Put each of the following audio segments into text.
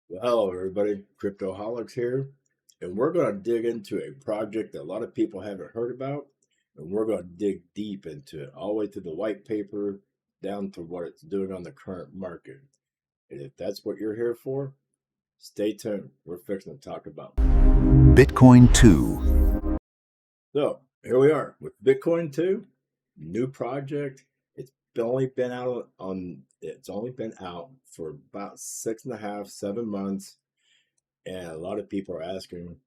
Well, hello, everybody. Cryptoholics here, and we're going to dig into a project that a lot of people haven't heard about, and we're going to dig deep into it, all the way to the white paper down to what it's doing on the current market. And if that's what you're here for, stay tuned. We're fixing to talk about BitcoinII. So here we are with BitcoinII, new project. It's only been out for about 6.5, 7 months. And a lot of people are asking,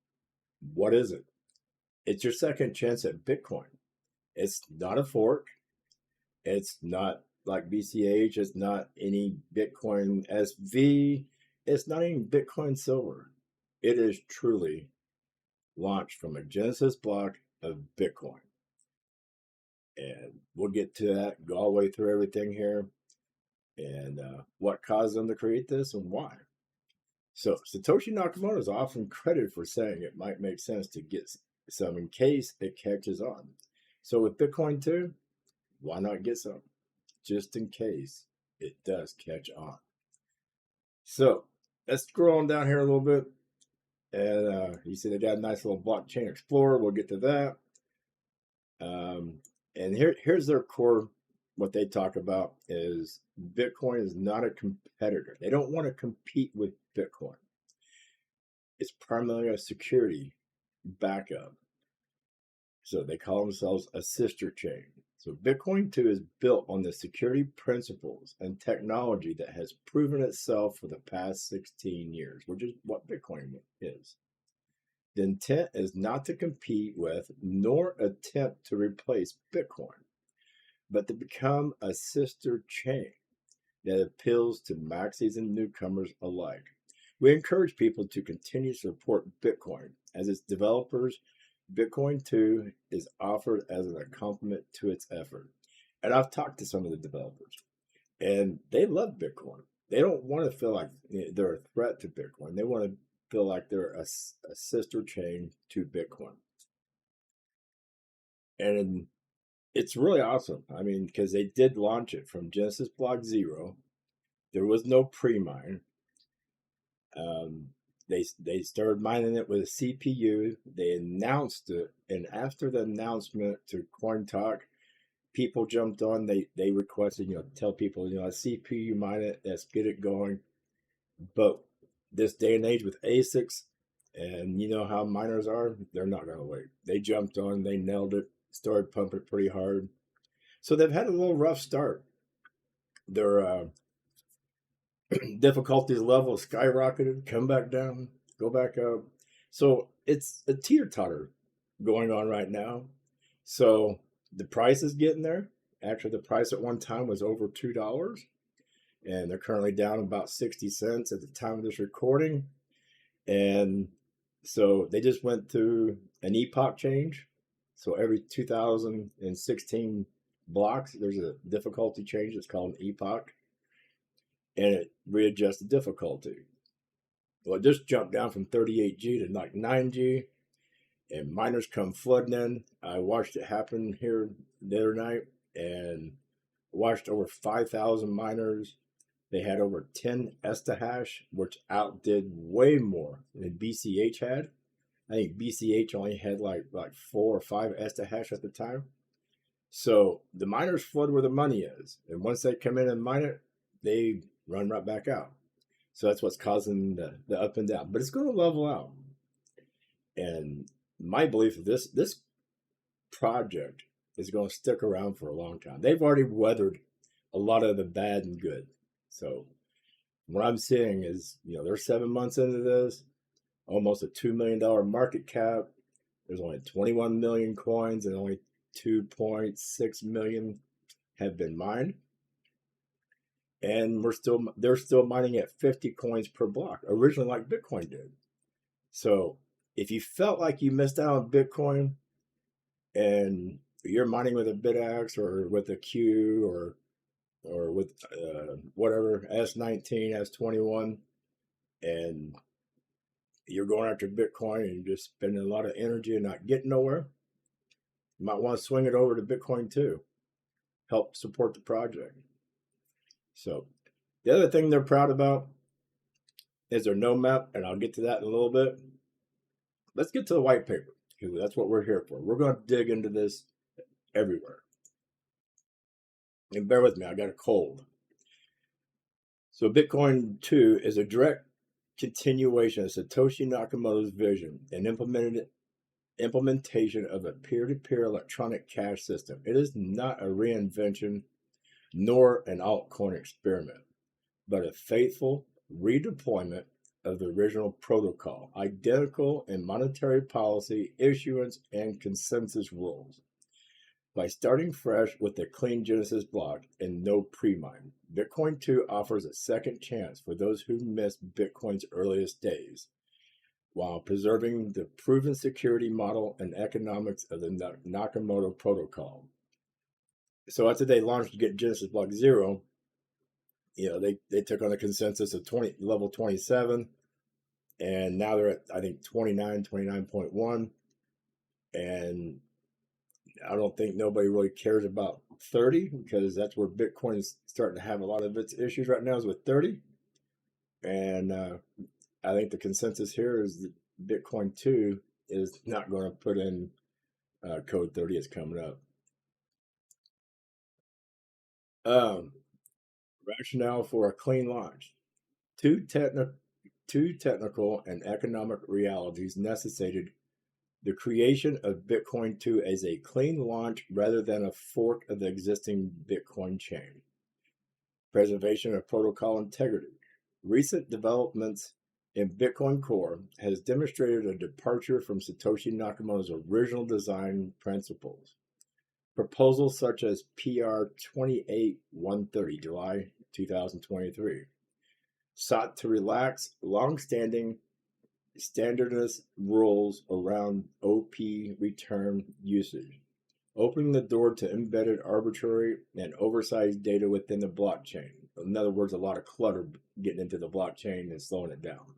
what is it? It's your second chance at Bitcoin. It's not a fork. It's not like BCH. It's not any Bitcoin SV. It's not even Bitcoin Silver. It is truly launched from a Genesis block of Bitcoin. And we'll get to that, go all the way through everything here, and what caused them to create this and why. So Satoshi Nakamoto is often credited for saying it might make sense to get some in case it catches on. So with BitcoinII, why not get some just in case it does catch on? So let's scroll on down here a little bit. And you see they got a nice little blockchain explorer. We'll get to that. And here's their core. What they talk about is Bitcoin is not a competitor. They don't want to compete with Bitcoin. It's primarily a security backup. So they call themselves a sister chain. So BitcoinII is built on the security principles and technology that has proven itself for the past 16 years, which is what Bitcoin is. The intent is not to compete with nor attempt to replace Bitcoin, but to become a sister chain that appeals to maxis and newcomers alike. We encourage people to continue to support Bitcoin as its developers. BitcoinII is offered as an accompaniment to its effort. And I've talked to some of the developers, and they love Bitcoin. They don't want to feel like they're a threat to Bitcoin. They want to feel like they're a sister chain to Bitcoin. And it's really awesome. I mean, because they did launch it from Genesis Block 0. There was no pre-mine. They started mining it with a CPU. They announced it, and after the announcement to CoinTalk, people jumped on. They requested, tell people, CPU mine it. Let's get it going. But this day and age with ASICs, and you know how miners are, they're not going to wait. They jumped on. They nailed it. Started pumping pretty hard. So they've had a little rough start. Their difficulties level skyrocketed, come back down, go back up. So it's a teeter-totter going on right now. So the price is getting there. Actually, the price at one time was over $2, and they're currently down about 60 cents at the time of this recording. And so they just went through an epoch change. So every 2016 blocks, there's a difficulty change. It's called an epoch, and it readjusts the difficulty. Well, it just jumped down from 38G to like 9G, and miners come flooding in. I watched it happen here the other night, and watched over 5,000 miners. They had over 10 exahash, which outdid way more than BCH had. I think BCH only had like 4 or 5 exahash at the time. So the miners flood where the money is, and once they come in and mine it, they run right back out. So that's what's causing the up and down. But it's going to level out. And my belief is this project is going to stick around for a long time. They've already weathered a lot of the bad and good. So what I'm seeing is, they're 7 months into this, almost a $2 million market cap. There's only 21 million coins, and only 2.6 million have been mined. And they're still mining at 50 coins per block, originally like Bitcoin did. So if you felt like you missed out on Bitcoin and you're mining with a BitX or with a Q or with whatever S19, S21, and you're going after Bitcoin and you're just spending a lot of energy and not getting nowhere, you might want to swing it over to BitcoinII, help support the project. So the other thing they're proud about is their no map, and I'll get to that in a little bit. Let's get to the white paper, because that's what we're here for. We're going to dig into this everywhere. And bear with me, I got a cold. So BitcoinII is a direct continuation of Satoshi Nakamoto's vision and implementation of a peer-to-peer electronic cash system. It is not a reinvention nor an altcoin experiment, but a faithful redeployment of the original protocol, identical in monetary policy, issuance, and consensus rules. By starting fresh with a clean Genesis block and no premine, BitcoinII offers a second chance for those who missed Bitcoin's earliest days, while preserving the proven security model and economics of the Nakamoto Protocol. So after they launched to get Genesis block 0, they took on a consensus of level 27, and now they're at, I think, 29.1, and I don't think nobody really cares about 30, because that's where Bitcoin is starting to have a lot of its issues right now, is with 30. And I think the consensus here is that BitcoinII is not going to put in code 30. It's coming up. Rationale for a clean launch. Two technical and economic realities necessitated the creation of BitcoinII as a clean launch rather than a fork of the existing Bitcoin chain. Preservation of protocol integrity. Recent developments in BitcoinII Core has demonstrated a departure from Satoshi Nakamoto's original design principles. Proposals such as PR 28130, July 2023, sought to relax long-standing standardist rules around OP return usage, opening the door to embedded arbitrary and oversized data within the blockchain. In other words, a lot of clutter getting into the blockchain and slowing it down.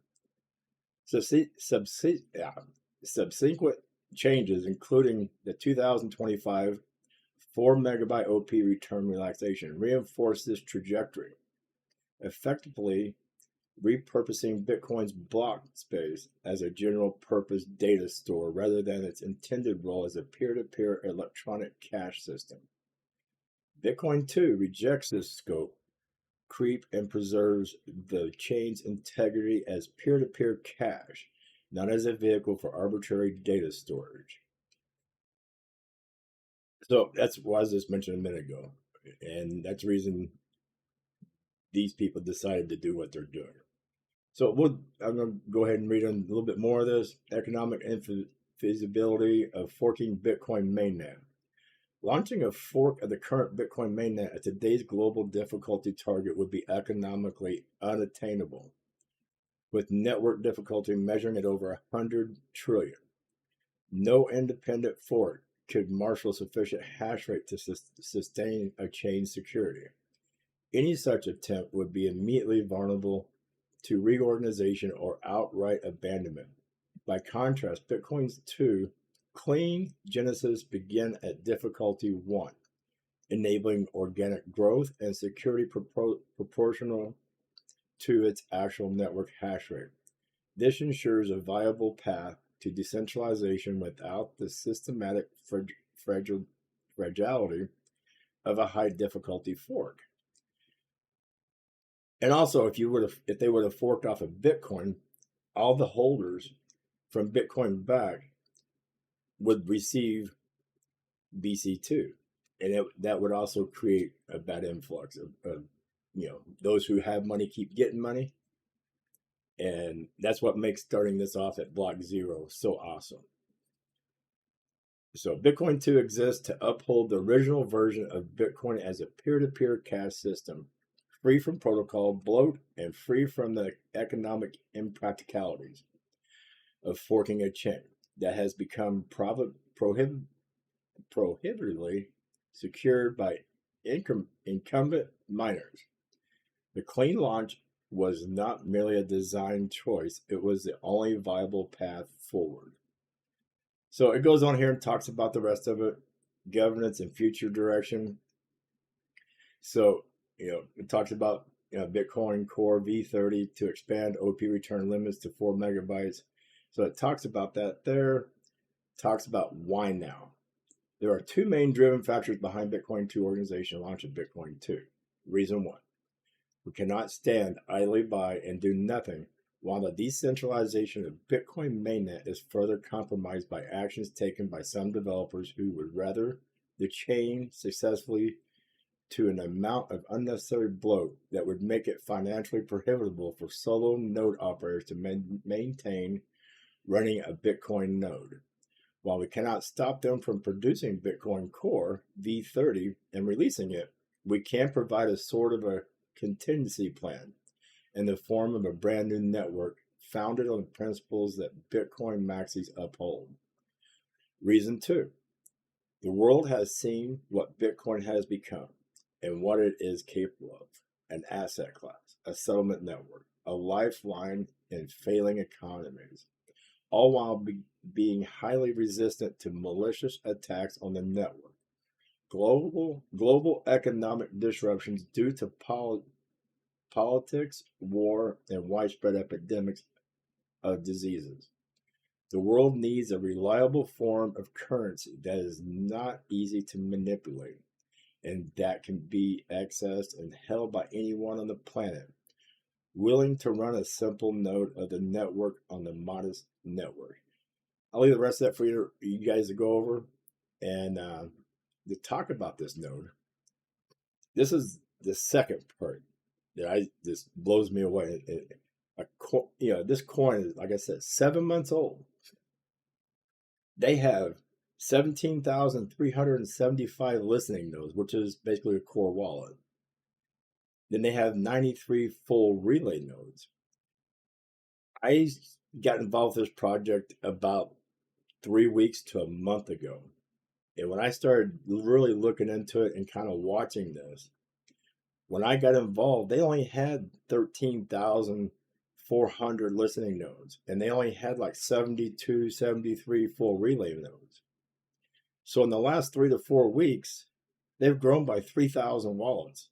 Subsequent changes, including the 2025 4 megabyte OP return relaxation, reinforce this trajectory, effectively repurposing Bitcoin's block space as a general purpose data store rather than its intended role as a peer-to-peer electronic cash system. BitcoinII rejects this scope creep and preserves the chain's integrity as peer-to-peer cash, not as a vehicle for arbitrary data storage. So that's what I just mentioned a minute ago, and that's the reason these people decided to do what they're doing. So I'm going to go ahead and read on a little bit more of this. Economic feasibility of forking Bitcoin mainnet. Launching a fork of the current Bitcoin mainnet at today's global difficulty target would be economically unattainable, with network difficulty measuring at over 100 trillion. No independent fork could marshal sufficient hash rate to sustain a chain security. Any such attempt would be immediately vulnerable to reorganization or outright abandonment. By contrast, Bitcoin's II clean Genesis begin at difficulty 1, enabling organic growth and security proportional to its actual network hash rate. This ensures a viable path to decentralization without the systematic fragility of a high difficulty fork. And also, if they would have forked off of Bitcoin, all the holders from Bitcoin back would receive BC2, and that would also create a bad influx of those who have money keep getting money, and that's what makes starting this off at block 0 so awesome. So BitcoinII exists to uphold the original version of Bitcoin as a peer-to-peer cash system, free from protocol bloat and free from the economic impracticalities of forking a chain that has become prohibitively secured by incumbent miners. The clean launch was not merely a design choice, it was the only viable path forward. So it goes on here and talks about the rest of it, governance and future direction. So, it talks about Bitcoin Core V30 to expand OP return limits to 4 megabytes. So it talks about that there. Talks about why now. There are two main driven factors behind BitcoinII organization launch of BitcoinII. Reason one, we cannot stand idly by and do nothing while the decentralization of Bitcoin mainnet is further compromised by actions taken by some developers who would rather the chain successfully to an amount of unnecessary bloat that would make it financially prohibitable for solo node operators to maintain running a Bitcoin node. While we cannot stop them from producing Bitcoin Core V30 and releasing it, we can provide a sort of a contingency plan in the form of a brand new network founded on the principles that Bitcoin maxis uphold. Reason two, the world has seen what Bitcoin has become and what it is capable of: an asset class, a settlement network, a lifeline in failing economies, all while being highly resistant to malicious attacks on the network. Global economic disruptions due to politics, war, and widespread epidemics of diseases. The world needs a reliable form of currency that is not easy to manipulate and that can be accessed and held by anyone on the planet willing to run a simple node of the network on the modest network. I'll leave the rest of that for you guys to go over and to talk about this node. This is the second part that this blows me away. This coin is, like I said, 7 months old. They have 17,375 listening nodes, which is basically a core wallet. Then they have 93 full relay nodes. I got involved with this project about 3 weeks to a month ago. And when I started really looking into it and kind of watching this, when I got involved, they only had 13,400 listening nodes, and they only had like 72, 73 full relay nodes. So in the last 3 to 4 weeks, they've grown by 3,000 wallets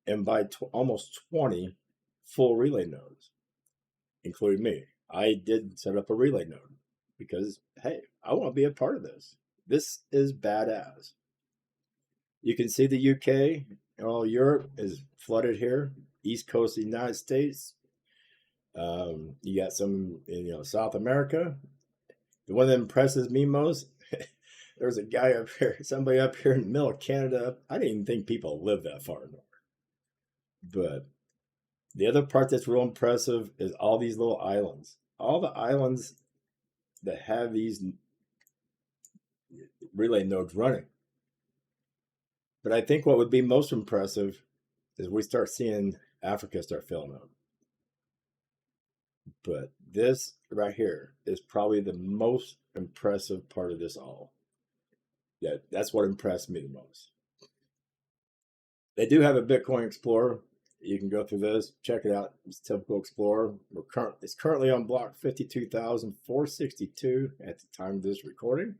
and by almost 20 full relay nodes, including me. I did set up a relay node because, hey, I want to be a part of this. This is badass. You can see the UK, all Europe is flooded here. East Coast of the United States. You got some in South America. The one that impresses me most, there's a guy up here, somebody up here in the middle of Canada. I didn't even think people live that far north. But the other part that's real impressive is all these little islands. All the islands that have these relay nodes running. But I think what would be most impressive is we start seeing Africa start filling up. But this right here is probably the most impressive part of this all. That's what impressed me the most. They do have a Bitcoin Explorer. You can go through this, check it out. It's typical Explorer. It's currently on block 52,462 at the time of this recording,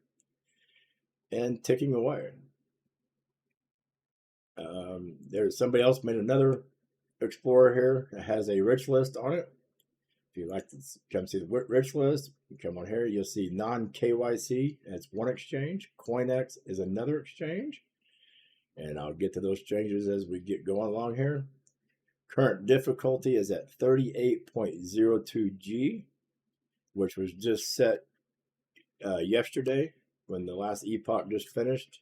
and ticking away. There's somebody else made another Explorer here that has a rich list on it. If you'd like to come see the rich list, you come on here. You'll see non-KYC. That's one exchange. CoinX is another exchange. And I'll get to those exchanges as we get going along here. Current difficulty is at 38.02G, which was just set yesterday when the last epoch just finished.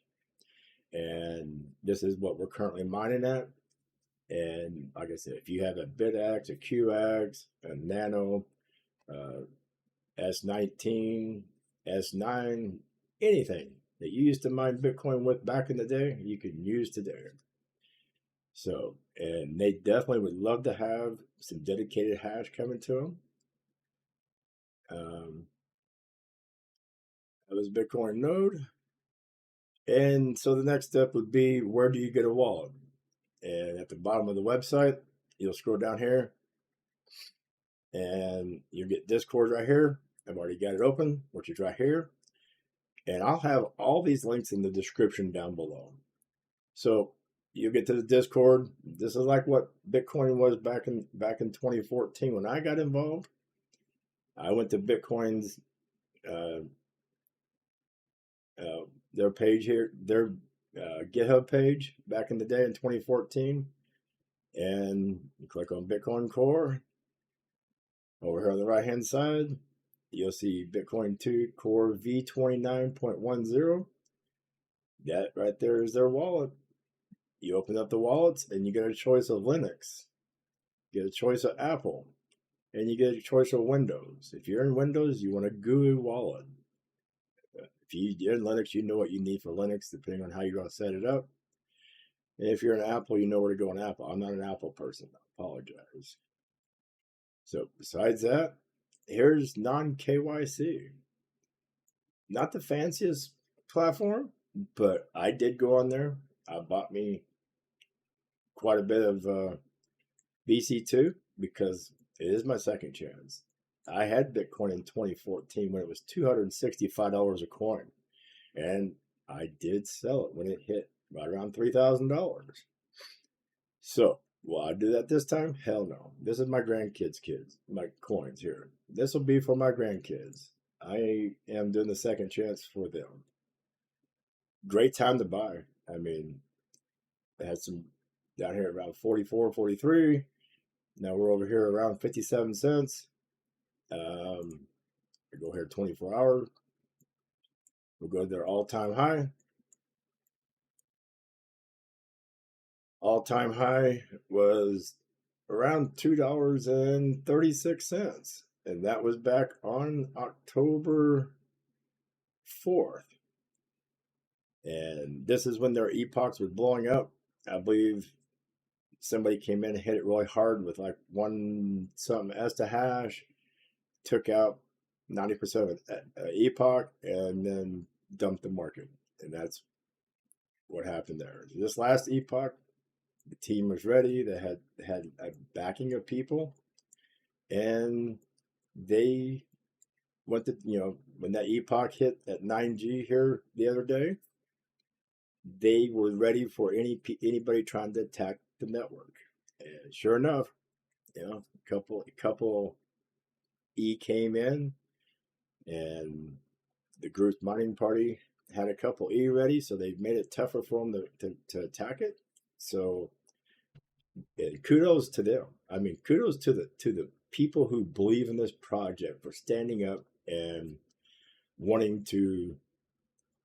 And this is what we're currently mining at. And like I said, if you have a BitX, a QX, a Nano, S19, S9, anything that you used to mine Bitcoin with back in the day, you can use today. So, and they definitely would love to have some dedicated hash coming to them. That was Bitcoin node. And so the next step would be, where do you get a wallet? And at the bottom of the website, you'll scroll down here and you'll get Discord right here. I've already got it open, which is right here. And I'll have all these links in the description down below. So You get to the Discord. This is like what Bitcoin was back in 2014 when I got involved. I went to Bitcoin's uh, their page here, their GitHub page back in the day in 2014, and you click on BitcoinII Core. Over here on the right hand side, you'll see BitcoinII Core V29.10. That right there is their wallet. You open up the wallets and you get a choice of Linux, you get a choice of Apple, and you get a choice of Windows. If you're in Windows, you want a GUI wallet. If you're in Linux, you know what you need for Linux, depending on how you're going to set it up. And if you're an Apple, you know where to go on Apple. I'm not an Apple person. I apologize. So besides that, here's non-KYC. Not the fanciest platform, but I did go on there. I bought me quite a bit of BC2 because it is my second chance. I had Bitcoin in 2014 when it was $265 a coin, and I did sell it when it hit right around $3,000. So will I do that this time? Hell no. This is my grandkids' my coins here. This will be for my grandkids. I am doing the second chance for them. Great time to buy. I mean, I had some down here around 44, 43. Now we're over here around 57 cents. I go here 24 hours. We'll go to their all-time high. All-time high was around $2.36, and that was back on October 4th. And this is when their epochs were blowing up. I believe somebody came in and hit it really hard with like 1 something estahash, took out 90% of epoch, and then dumped the market. And that's what happened there. This last epoch, the team was ready. They had a backing of people, and they went to, when that epoch hit at 9G here the other day, they were ready for anybody trying to attack the network. And sure enough, a couple E came in, and the group's mining party had a couple E ready, so they made it tougher for them to attack it. So kudos to them. I mean, kudos to the people who believe in this project for standing up and wanting to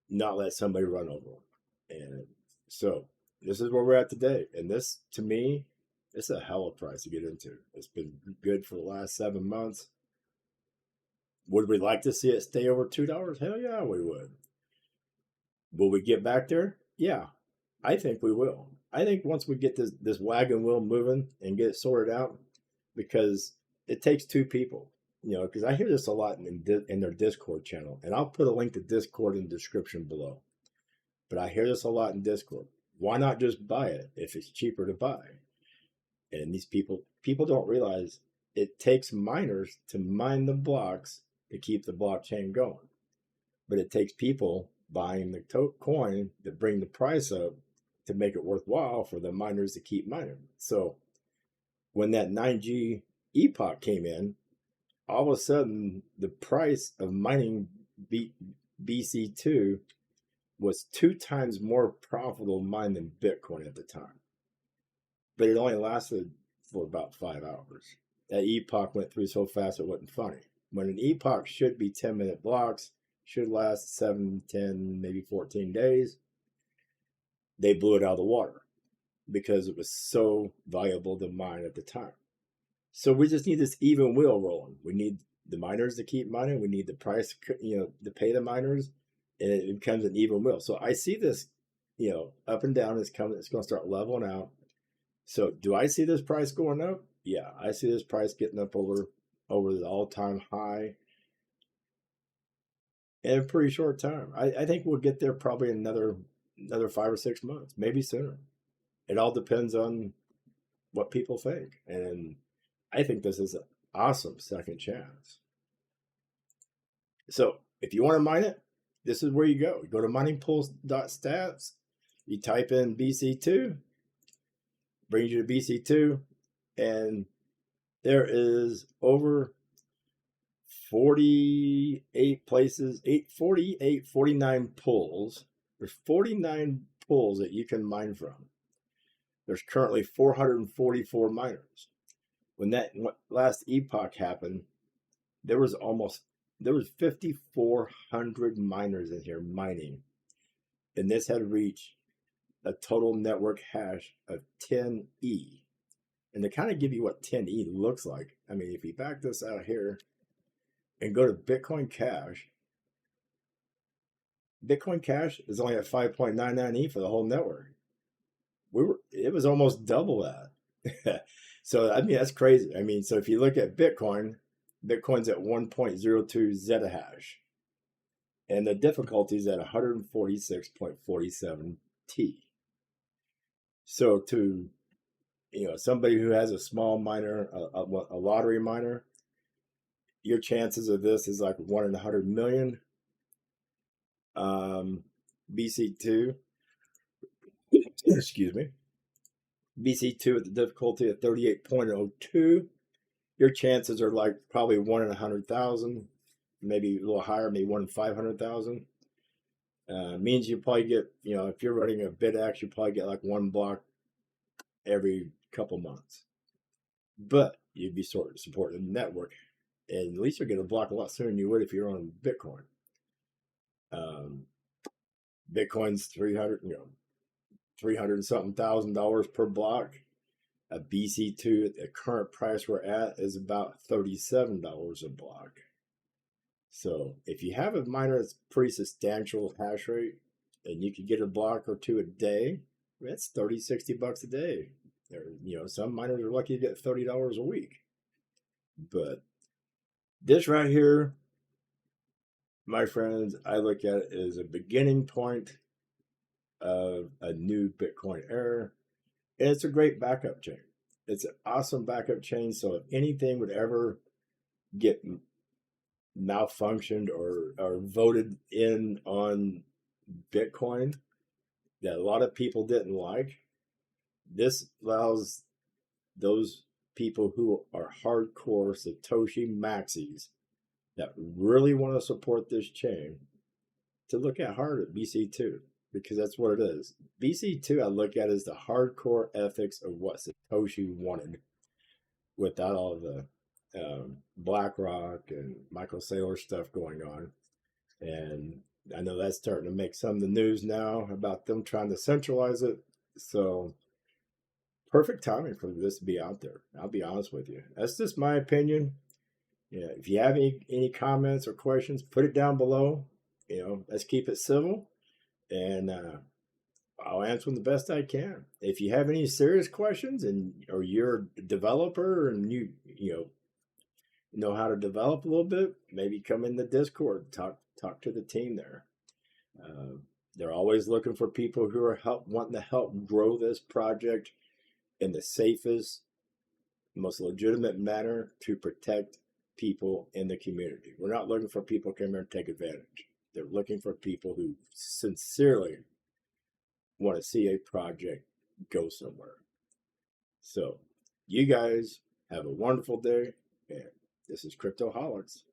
not let somebody run over them. And so this is where we're at today. And this, to me, it's a hell of a price to get into. It's been good for the last 7 months. Would we like to see it stay over $2? Hell yeah, we would. Will we get back there? Yeah, I think we will. I think once we get this wagon wheel moving and get it sorted out, because it takes 2 people, because I hear this a lot in their Discord channel, and I'll put a link to Discord in the description below. But I hear this a lot in Discord. Why not just buy it if it's cheaper to buy? And these people don't realize it takes miners to mine the blocks to keep the blockchain going. But it takes people buying the coin to bring the price up to make it worthwhile for the miners to keep mining. So when that 9G epoch came in, all of a sudden the price of mining BC2 was 2 times more profitable mine than Bitcoin at the time. But it only lasted for about 5 hours. That epoch went through so fast it wasn't funny. When an epoch should be 10-minute blocks, should last 7, 10, maybe 14 days, they blew it out of the water because it was so valuable to mine at the time. So we just need this even wheel rolling. We need the miners to keep mining. We need the price, to pay the miners, and it becomes an even wheel. So I see this, up and down. It's coming. It's going to start leveling out. So do I see this price going up? Yeah, I see this price getting up over the all-time high in a pretty short time. I think we'll get there probably in another 5 or 6 months, maybe sooner. It all depends on what people think. And I think this is an awesome second chance. So if you want to mine it, this is where you go. You go to miningpools.stats, you type in BC2, brings you to BC2, and there is over 48 places, 49 pools. There's 49 pools that you can mine from. There's currently 444 miners. When that last epoch happened, there was 5,400 miners in here mining, and this had reached a total network hash of 10E. And to kind of give you what 10E looks like, I mean, if you back this out here and go to Bitcoin Cash is only at 5.99E for the whole network. It was almost double that. So, I mean, that's crazy. I mean, so if you look at Bitcoin's at 1.02 zettahash, and the difficulty is at 146.47 T. So to, somebody who has a small miner, a lottery miner, your chances of this is like 1 in 100 million. BC2, excuse me, BC2 at the difficulty of 38.02. Your chances are like probably 1 in 100,000, maybe a little higher, maybe 1 in 500,000. Means you probably get, if you're running a BitX, you probably get like 1 block every couple months. But you'd be sort of supporting the network, and at least you'll get a block a lot sooner than you would if you're on Bitcoin. Bitcoin's 300 something $1,000 per block. A BC2 at the current price we're at is about $37 a block. So if you have a miner that's pretty substantial hash rate, and you could get a block or two a day, that's $30-$60 a day. Some miners are lucky to get $30 a week. But this right here, my friends, I look at it as a beginning point of a new Bitcoin era. And it's a great backup chain. It's an awesome backup chain. So if anything would ever get malfunctioned or voted in on Bitcoin that a lot of people didn't like, this allows those people who are hardcore Satoshi maxis that really want to support this chain to look at hard at BC2, because that's what it is. BC2 I look at as the hardcore ethics of what Satoshi wanted, without all the BlackRock and Michael Saylor stuff going on. And I know that's starting to make some of the news now about them trying to centralize it. So perfect timing for this to be out there. I'll be honest with you. That's just my opinion. If you have any comments or questions, put it down below. Let's keep it civil, and I'll answer them the best I can. If you have any serious questions, or you're a developer and you know how to develop a little bit, maybe come in the Discord, talk to the team there. They're always looking for people who are wanting to help grow this project in the safest, most legitimate manner to protect people in the community. We're not looking for people who come here and take advantage. They're looking for people who sincerely want to see a project go somewhere. So you guys have a wonderful day, and this is Cryptoholics.